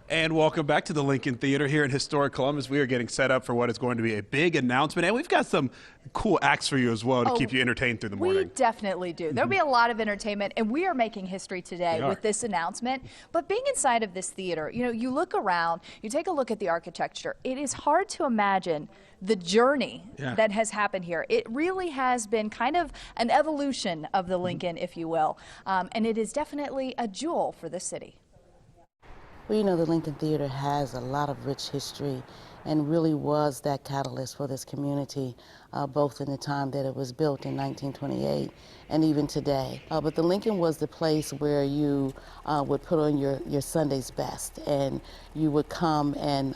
And welcome back to the Lincoln Theater here in historic Columbus. We are getting set up for what is going to be a big announcement, and we've got some cool acts for you as well to keep you entertained through the morning. We definitely do. There'll be a lot of entertainment, and we are making history today with this announcement. But being inside of this theater, you know, you look around, you take a look at the architecture. It is hard to imagine the journey that has happened here. It really has been kind of an evolution of the Lincoln, if you will, and it is definitely a jewel for the city. Well, you know, the Lincoln Theater has a lot of rich history and really was that catalyst for this community, both in the time that it was built in 1928 and even today. But the Lincoln was the place where you would put on your Sunday's best, and you would come and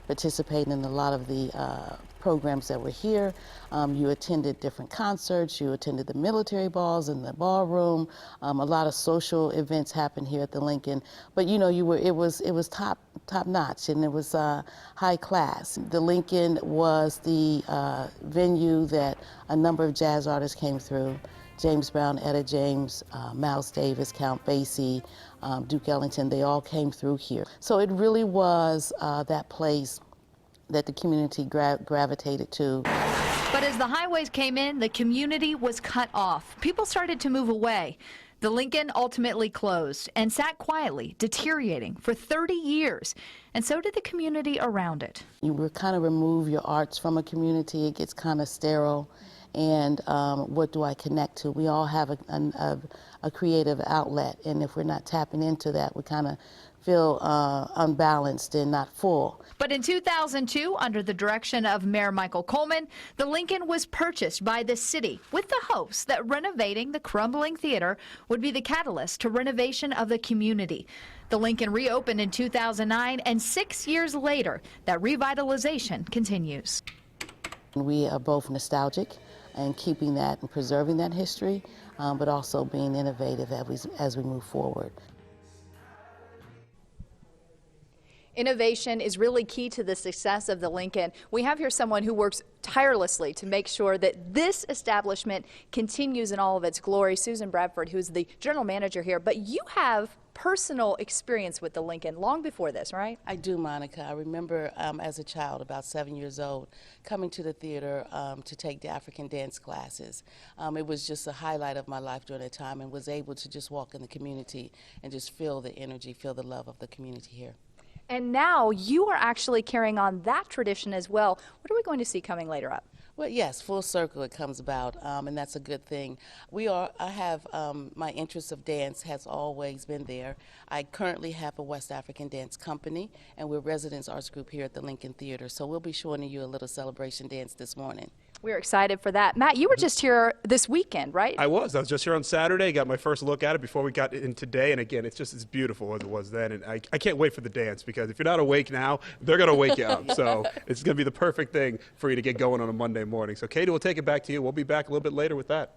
participate in a lot of the programs that were here. You attended different concerts, you attended the military balls in the ballroom. A lot of social events happened here at the Lincoln. But you know, it was top notch, and it was high class. The Lincoln was the venue that a number of jazz artists came through. James Brown, Etta James, Miles Davis, Count Basie, Duke Ellington, they all came through here. So it really was that place that the community gravitated to. But as the highways came in, the community was cut off. People started to move away. The Lincoln ultimately closed and sat quietly, deteriorating for 30 years. And so did the community around it. You kind of remove your arts from a community, it gets kind of sterile. And what do I connect to? We all have a creative outlet, and if we're not tapping into that, we kind of feel unbalanced and not full. But in 2002, under the direction of Mayor Michael Coleman, the Lincoln was purchased by the city with the hopes that renovating the crumbling theater would be the catalyst to renovation of the community. The Lincoln reopened in 2009, and 6 years later, that revitalization continues. We are both nostalgic and keeping that and preserving that history, but also being innovative as we move forward. Innovation is really key to the success of the Lincoln. We have here someone who works tirelessly to make sure that this establishment continues in all of its glory. Susan Bradford, who's the general manager here, but you have personal experience with the Lincoln long before this, right? I do, Monica. I remember as a child, about 7 years old, coming to the theater to take the African dance classes. It was just a highlight of my life during that time, and was able to just walk in the community and just feel the energy, feel the love of the community here. And now you are actually carrying on that tradition as well. What are we going to see coming later up? Well, yes, full circle it comes about, and that's a good thing. I have my interest of dance has always been there. I currently have a West African dance company, and we're Residence Arts Group here at the Lincoln Theater, so we'll be showing you a little celebration dance this morning. We're excited for that. Matt, you were just here this weekend, right? I was just here on Saturday, got my first look at it before we got in today, and again, it's just as beautiful as it was then, and I can't wait for the dance, because if you're not awake now, they're going to wake you up. So it's going to be the perfect thing for you to get going on a Monday morning. So Katie, we'll take it back to you. We'll be back a little bit later with that.